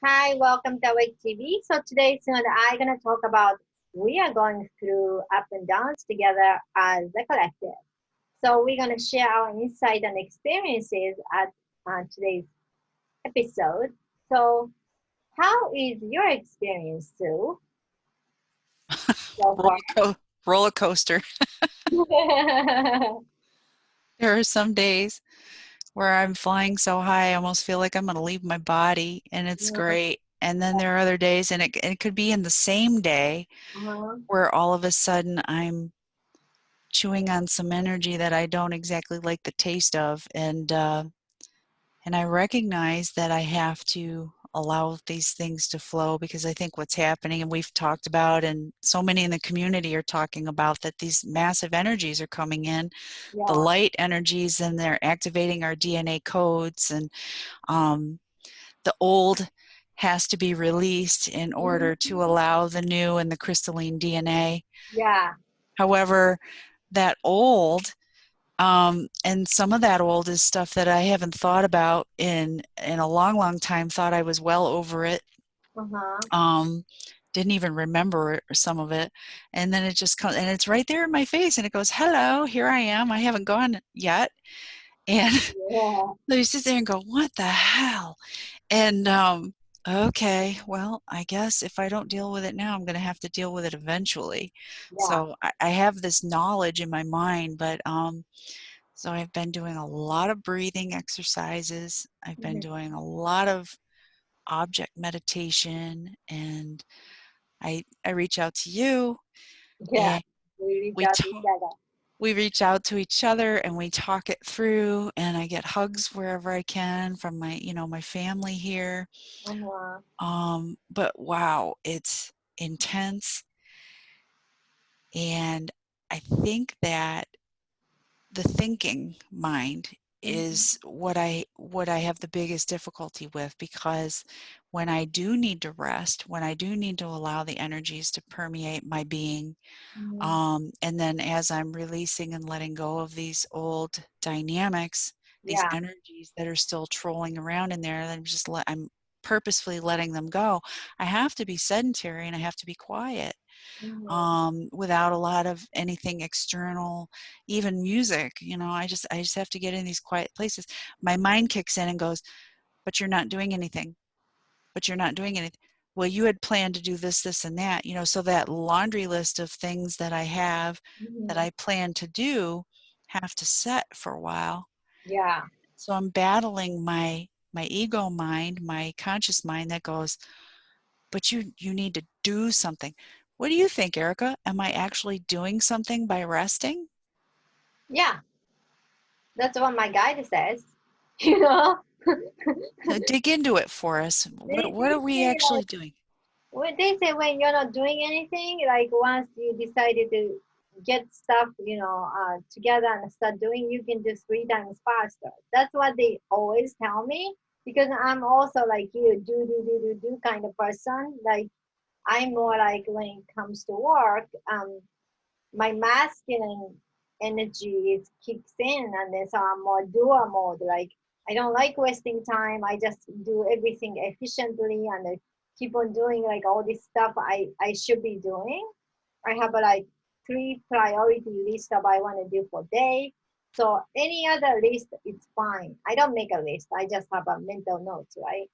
Hi, welcome to Awake TV. So today, soon I'm gonna talk about we are going through up and downs together as a collective. So we're gonna share our insight and experiences at today's episode. So how is your experience, Sue, so roller, far? roller coaster. There are some days where I'm flying so high, I almost feel like I'm going to leave my body, and it's great. And then there are other days, and it could be in the same day, Uh-huh. where all of a sudden I'm chewing on some energy that I don't exactly like the taste of, and I recognize that I have to allow these things to flow, because I think what's happening, and we've talked about, and so many in the community are talking about, that these massive energies are coming in, the Yeah. light energies, and they're activating our DNA codes, and um, the old has to be released in order to Mhm. allow the new and the crystalline DNA. Yeah. However, that old, and some of that old is stuff that I haven't thought about in a long, long time. Thought I was well over it. Uh-huh. Um, didn't even remember it, or some of it, and then it just comes, and it's right there in my face, and it goes, "Hello, here I am. I haven't gone yet." And Yeah. so you sit there and go, "What the hell?" And okay, well, I guess if I don't deal with it now, I'm going to have to deal with it eventually. Yeah. So I have this knowledge in my mind, but so I've been doing a lot of breathing exercises. I've been Mhm. doing a lot of object meditation, and I reach out to you, Yeah. and We reach we out to talk. each other. We reach out to each other and we talk it through, and I get hugs wherever I can from my family here. Uh-huh. But wow, it's intense, and I think that the thinking mind Mhm. is what I have the biggest difficulty with, because when I do need to rest, when I do need to allow the energies to permeate my being, Mhm. and then as I'm releasing and letting go of these old dynamics, these Yeah. energies that are still trolling around in there, I'm purposefully letting them go. I have to be sedentary and I have to be quiet, Mhm. without a lot of anything external, even music. I just have to get in these quiet places. My mind kicks in and goes, "But you're not doing anything. But you're not doing anything. Well, you had planned to do this, this, and that." So that laundry list of things that I have, that Mhm. I plan to do, have to set for a while. Yeah. So I'm battling my ego mind, my conscious mind that goes, "But you need to do something." What do you think, Erica? Am I actually doing something by resting? Yeah. That's what my guide says. You know, Dig into it for us. What they are we say actually like doing? when they say when you're not doing anything, like once you decided to get stuff, together and start doing, you can do 3 times faster. That's what they always tell me because I'm also like you, do kind of person. Like I'm more like when it comes to work, my masculine energy is kicks in, and then so I'm more doer mode. Like I don't like wasting time. I just do everything efficiently and I keep on doing like all this stuff I should be doing. I have a like 3 priority list of I want to do for day. So any other list, it's fine. I don't make a list. I just have a mental notes, right?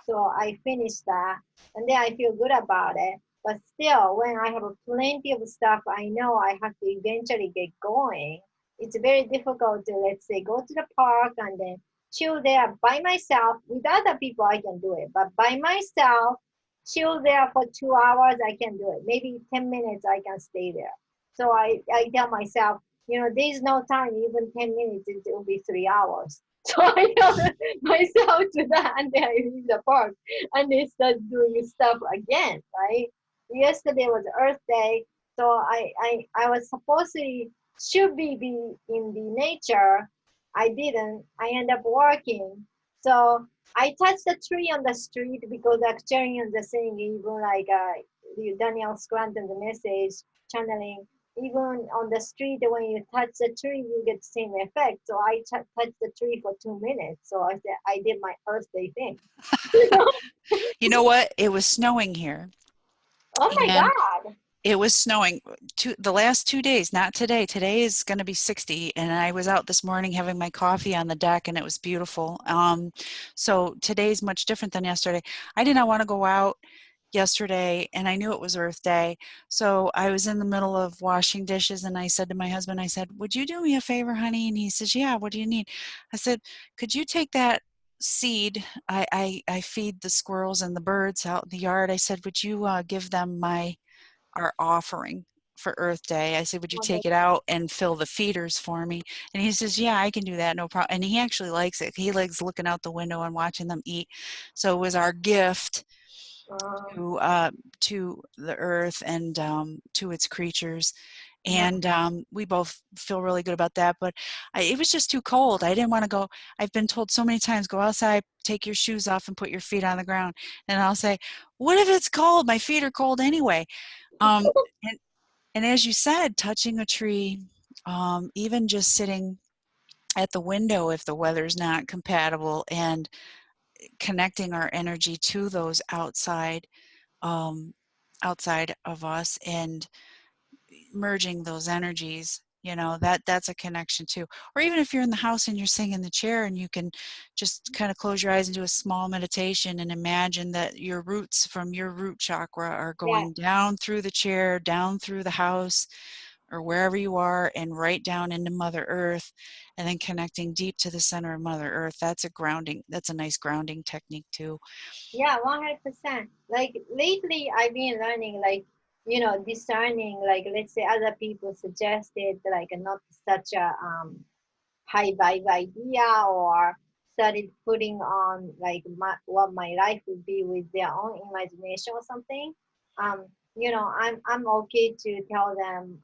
So I finished that, and then I feel good about it. But still, when I have plenty of stuff, I know I have to eventually get going. It's very difficult to, let's say, go to the park and then chill there by myself. With other people, I can do it, but by myself, chill there for 2 hours, I can do it. Maybe 10 minutes, I can stay there. So I tell myself, there's no time, even 10 minutes, it will be 3 hours. So I tell myself to that, and then I leave the park, and they start doing stuff again, right? Yesterday was Earth Day, so I was supposed to should be in the nature. I didn't. I end up working. So I touched the tree on the street because actually the saying, even like Daniel Scranton, the message channeling, even on the street when you touch the tree you get the same effect. So I touched the tree for 2 minutes, so I said I did my Earth Day thing. You know? You know what? It was snowing here, Oh my and God. it was snowing the last 2 days, not today. Today is going to be 60, and I was out this morning having my coffee on the deck, and it was beautiful. So today's much different than yesterday. I did not want to go out yesterday, and I knew it was Earth Day. So I was in the middle of washing dishes, and I said to my husband, I said, "Would you do me a favor, honey?" And he says, "Yeah, what do you need?" I said, "Could you take that seed? I feed the squirrels and the birds out in the yard." I said, "Would you give them our offering for Earth Day?" I said, "Would you Oh, take it out and fill the feeders for me?" And he says, "Yeah, I can do that, no problem." And he actually likes it. He likes looking out the window and watching them eat. So it was our gift uh, to the earth and to its creatures. yeah, And we both feel really good about that. But it was just too cold. I didn't want to go. I've been told so many times, go outside, take your shoes off, and put your feet on the ground. And I'll say, what if it's cold? My feet are cold anyway. Um, and, and as you said, touching a tree, even just sitting at the window if the weather's not compatible, and connecting our energy to those um, outside of us, and merging those energies, that's a connection too. Or even if you're in the house and you're sitting in the chair, and you can just kind of close your eyes and do a small meditation and imagine that your roots from your root chakra are yeah, going down through the chair, down through the house, or wherever you are, and right down into Mother Earth, and then connecting deep to the center of Mother Earth. That's a nice grounding technique too. yeah, 100%. Like lately, I've been learning, like, discerning, like, let's say other people suggested, like, not such a high vibe idea, or started putting on, like, what my life would be with their own imagination or something. I'm okay to tell them,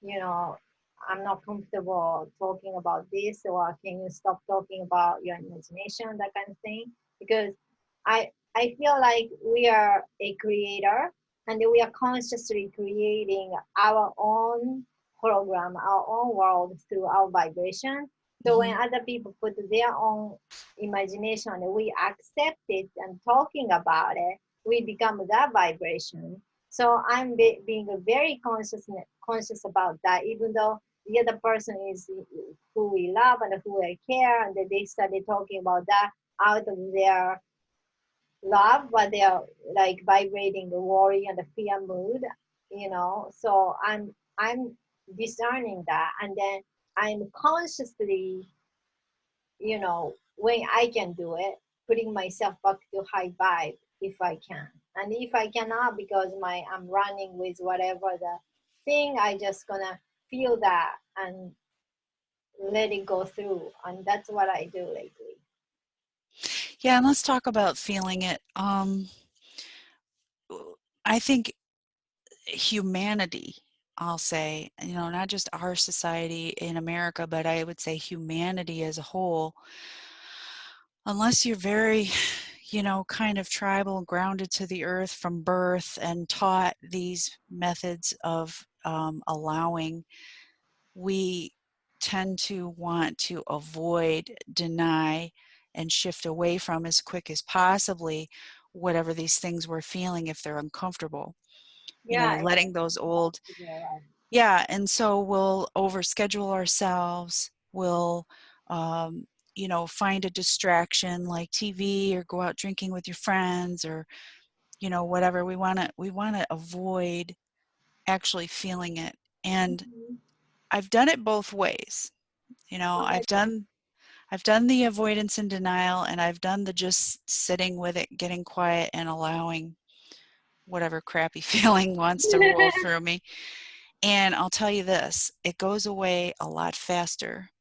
you know, I'm not comfortable talking about this, or can you stop talking about your imagination, that kind of thing. Because I feel like we are a creator, and we are consciously creating our own hologram, our own world through our vibration. So when Hmm. other people put their own imagination and we accept it and talking about it, we become that vibration. So I'm being very conscious about that, even though the other person is who we love and who I care, and that they started talking about that out of their love, but they're like vibrating the worry and the fear mood, So I'm discerning that, and then I'm consciously, when I can do it, putting myself back to high vibe if I can. And if I cannot, because I'm running with whatever the thing, I just gonna feel that and let it go through. And that's what I do lately. Yeah, and let's talk about feeling it. I think humanity, I'll say, not just our society in America, but I would say humanity as a whole, unless you're very, kind of tribal, grounded to the earth from birth, and taught these methods of allowing, we tend to want to avoid, deny, and shift away from as quick as possibly whatever these things we're feeling if they're uncomfortable. Yeah, Letting those old, yeah, and so we'll overschedule ourselves. We'll, um, find a distraction like TV, or go out drinking with your friends, or whatever. We want to avoid actually feeling it. And Mhm. I've done it both ways. Okay. I've done the avoidance and denial, and I've done the just sitting with it, getting quiet, and allowing whatever crappy feeling wants to roll through me. And I'll tell you this, it goes away a lot faster.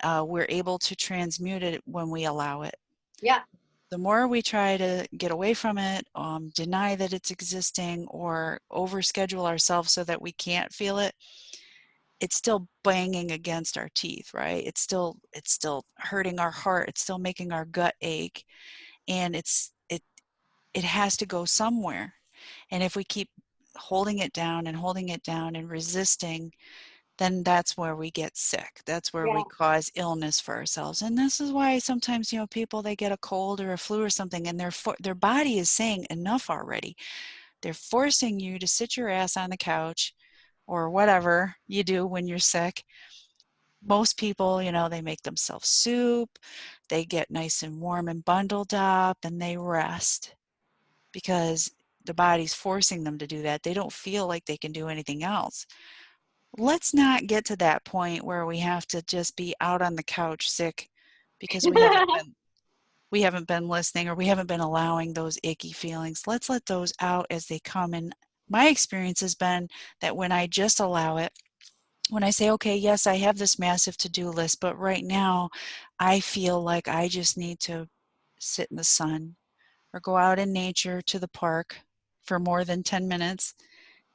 We're able to transmute it when we allow it. Yeah. The more we try to get away from it, deny that it's existing, or overschedule ourselves so that we can't feel it, it's still banging against our teeth, right? It's still hurting our heart. It's still making our gut ache, and it has to go somewhere. And if we keep holding it down and resisting, then that's where we get sick. That's where we Yeah. cause illness for ourselves. And this is why sometimes, people, they get a cold or a flu or something, and their body is saying enough already. They're forcing you to sit your ass on the couch or whatever you do when you're sick. Most people, they make themselves soup, they get nice and warm and bundled up, and they rest because the body's forcing them to do that. They don't feel like they can do anything else. Let's not get to that point where we have to just be out on the couch sick because we haven't been listening, or we haven't been allowing those icky feelings. Let's let those out as they come. And my experience has been that when I just allow it, when I say, okay, yes, I have this massive to-do list, but right now I feel like I just need to sit in the sun or go out in nature to the park for more than 10 minutes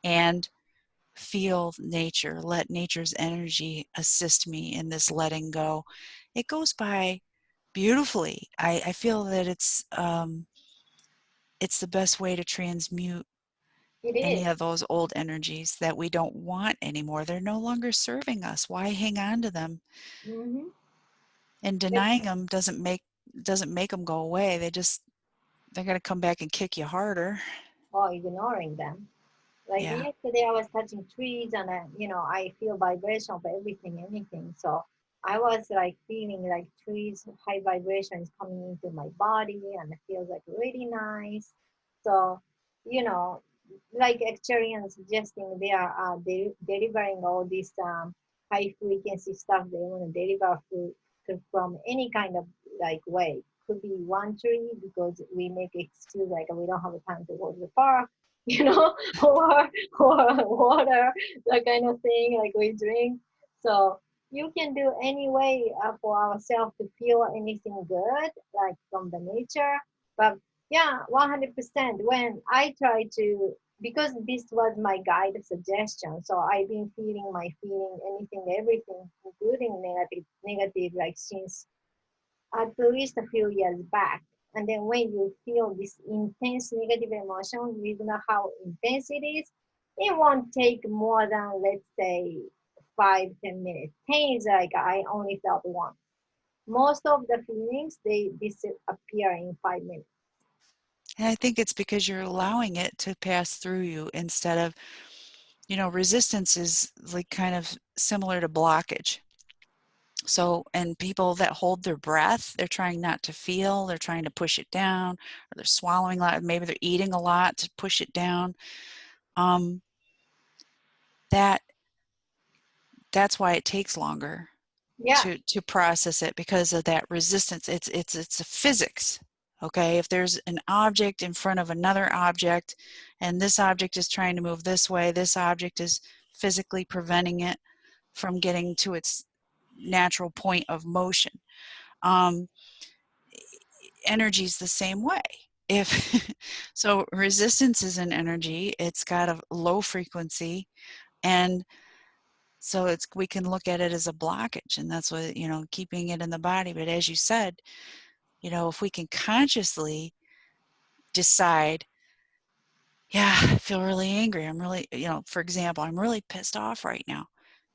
and feel nature, let nature's energy assist me in this letting go. It goes by beautifully. I feel that it's the best way to transmute It any is. of those old energies that we don't want anymore. They're no longer serving us. Why hang on to them? Mm-hmm. And denying them doesn't make them go away. They're going to come back and kick you harder. Or ignoring them. Like Yeah. yesterday, I was touching trees, and I feel vibration of everything, anything. So I was like feeling like trees, high vibrations coming into my body, and it feels like really nice. So, you know, like actually and suggesting they are delivering all this high frequency stuff they want to deliver from any kind of like way. Could be one tree because we make excuse like we don't have time to go to the park, you know, or water, that kind of thing, like we drink. So you can do any way for ourselves to feel anything good, like from the nature. But yeah, 100%. When I try to, because this was my guide suggestion, so I've been feeling my feeling, anything, everything, including negative, like since at least a few years back. And then when you feel this intense negative emotion, we don't know how intense it is. It won't take more than, let's say, 5, 10 minutes. 10 is like I only felt one. Most of the feelings they disappear in 5 minutes. And I think it's because you're allowing it to pass through you instead of, resistance is like kind of similar to blockage. So, and people that hold their breath, they're trying not to feel, they're trying to push it down, or they're swallowing a lot, maybe they're eating a lot to push it down. Um, that that's why it takes longer Yeah, to process it, because of that resistance. It's a physics. Okay, if there's an object in front of another object, and this object is trying to move this way, this object is physically preventing it from getting to its natural point of motion. Um, Energy is the same way. If so, resistance is an energy. It's got a low frequency, and so we can look at it as a blockage, and that's what, keeping it in the body. But as you said, if we can consciously decide, yeah, I feel really angry. I'm really, for example, I'm really pissed off right now.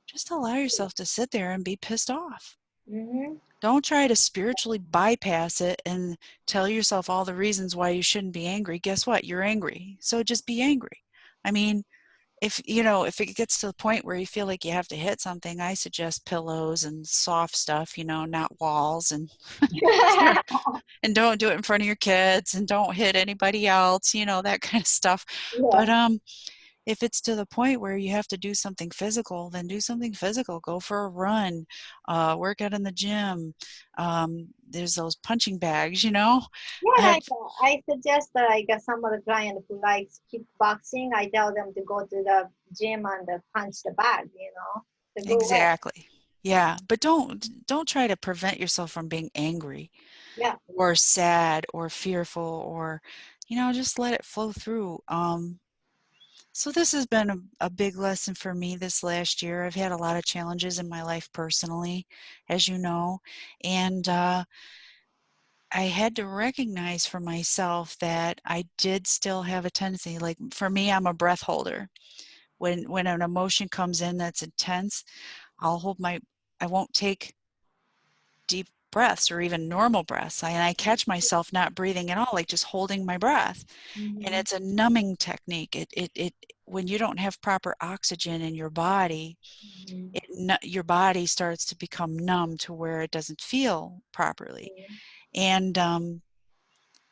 Just allow yourself to sit there and be pissed off. mm-hmm. Don't try to spiritually bypass it and tell yourself all the reasons why you shouldn't be angry. Guess what? You're angry. So just be angry. I mean, if it gets to the point where you feel like you have to hit something, I suggest pillows and soft stuff, not walls, and and don't do it in front of your kids, and don't hit anybody else, that kind of stuff. Yeah. But if it's to the point where you have to do something physical, then do something physical. Go for a run, work out in the gym. There's those punching bags, Yeah, I've, like I suggest like some of the client who likes kickboxing, I tell them to go to the gym and punch the bag, the good way. exactly. Yeah, but don't try to prevent yourself from being angry Yeah. or sad or fearful, or just let it flow through. So this has been a big lesson for me this last year. I've had a lot of challenges in my life personally, as you know, and I had to recognize for myself that I did still have a tendency. Like for me, I'm a breath holder, When an emotion comes in that's intense, I'll hold my, I won't take deep breaths or even normal breaths. And I catch myself not breathing at all, like just holding my breath. And Mm-hmm. it's a numbing technique. When you don't have proper oxygen in your body, Mm-hmm. your body starts to become numb to where it doesn't feel properly. Mm-hmm. And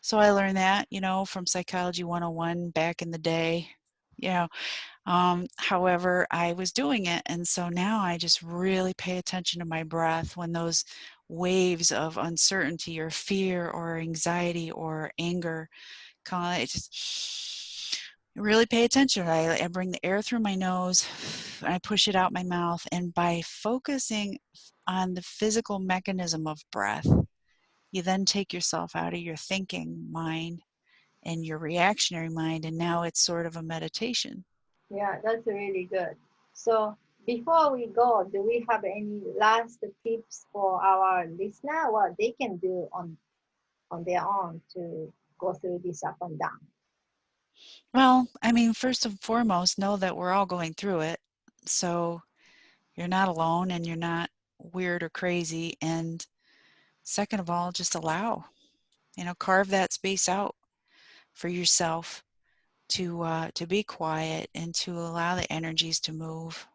so I learned that, from Psychology 101 back in the day. You know, however, I was doing it. And so now I just really pay attention to my breath when those waves of uncertainty or fear or anxiety or anger come. I just really pay attention. I bring the air through my nose and I push it out my mouth. And by focusing on the physical mechanism of breath, you then take yourself out of your thinking mind and your reactionary mind. And now it's sort of a meditation. Yeah, that's really good. So before we go, do we have any last tips for our listener what they can do on their own to go through this up and down? Well, I mean, first and foremost, know that we're all going through it. So you're not alone and you're not weird or crazy. And second of all, just allow, carve that space out for yourself to be quiet and to allow the energies to move.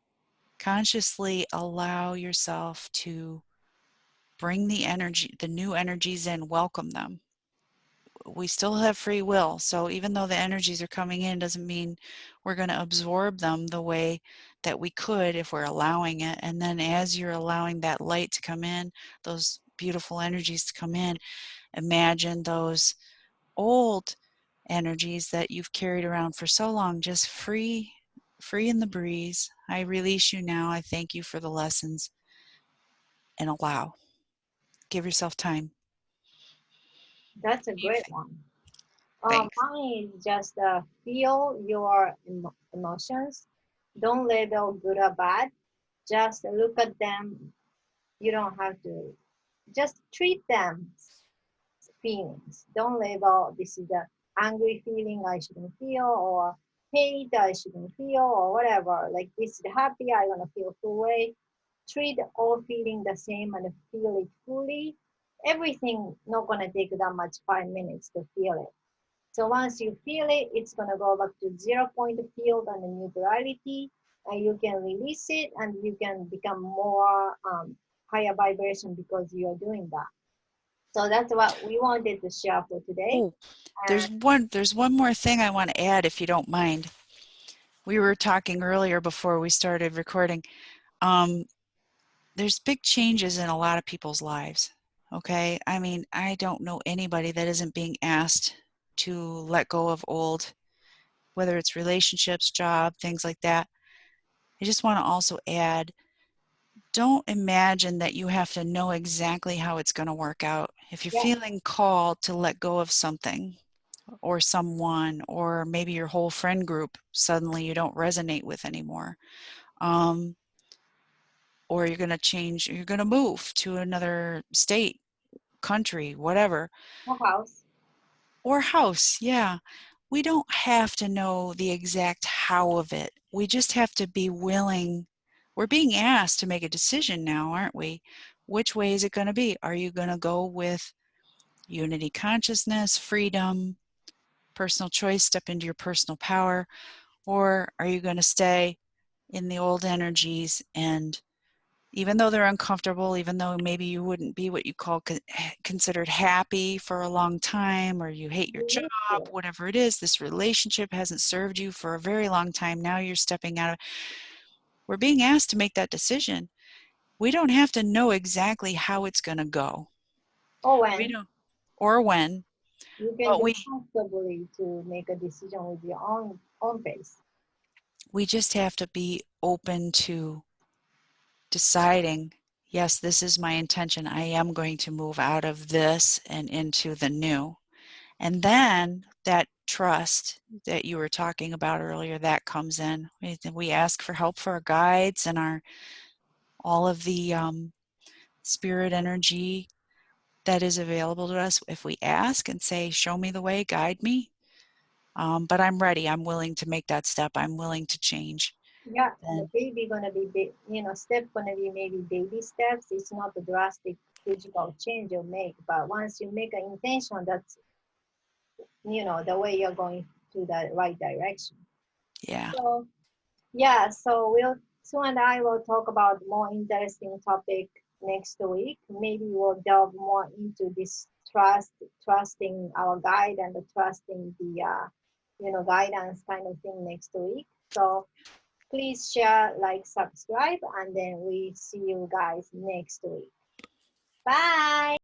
Consciously allow yourself to bring the new energies in, welcome them. We still have free will. So even though the energies are coming in, doesn't mean we're going to absorb them the way that we could if we're allowing it. And then as you're allowing that light to come in, those beautiful energies to come in, imagine those old energies that you've carried around for so long, just free in the breeze. I release you now. I thank you for the lessons and allow. Give yourself time. That's a You great one. Thanks. Mine is just feel your emotions. Don't label good or bad. Just look at them. You don't have to. Just treat them feelings. Don't label this is a angry feeling I shouldn't feel or hate I shouldn't feel or whatever. Like this is happy I wanna feel full way. Treat all feeling the same and feel it fully. Everything not gonna take that much 5 minutes to feel it. So once you feel it, it's gonna go back to 0 point field and the neutrality, and you can release it and you can become more higher vibration because you are doing that. So that's what we wanted to share for today. Oh, And there's one more thing I want to add if you don't mind. We were talking earlier before we started recording. Um, there's big changes in a lot of people's lives. Okay? I mean, I don't know anybody that isn't being asked to let go of old, whether it's relationships, job, things like that. I just want to also add, don't imagine that you have to know exactly how it's going to work out. If you're yeah, feeling called to let go of something, or someone, or maybe your whole friend group suddenly you don't resonate with anymore, um, or you're going to change, you're going to move to another state, country, whatever, a house. or house. Yeah, we don't have to know the exact how of it. We just have to be willing. We're being asked to make a decision now, aren't we? Which way is it going to be? Are you going to go with unity consciousness, freedom, personal choice, step into your personal power? Or are you going to stay in the old energies, and even though they're uncomfortable, even though maybe you wouldn't be what you call considered happy for a long time, or you hate your You job, need to. whatever it is, this relationship hasn't served you for a very long time, now you're stepping out of, we're being asked to make that decision. We don't have to know exactly how it's going to go. Or We when don't, or when, you can but do comfortably to make a decision with your own pace. we just have to be open to deciding, yes, this is my intention. I am going to move out of this and into the new. And then that trust that you were talking about earlier, that comes in. We ask for help for our guides and our all of the spirit energy that is available to us. If we ask and say, show me the way, guide me. But I'm ready. I'm willing to make that step. I'm willing to change. Yeah, the then baby gonna be big, step gonna be maybe baby steps. It's not a drastic physical change you make, but once you make an intention, that's the way you're going to the right direction. yeah. So yeah, so Sue and I will talk about more interesting topic next week. Maybe we'll delve more into this trusting our guide and the trusting the guidance kind of thing next week. So please share, like, subscribe, and then we see you guys next week. Bye.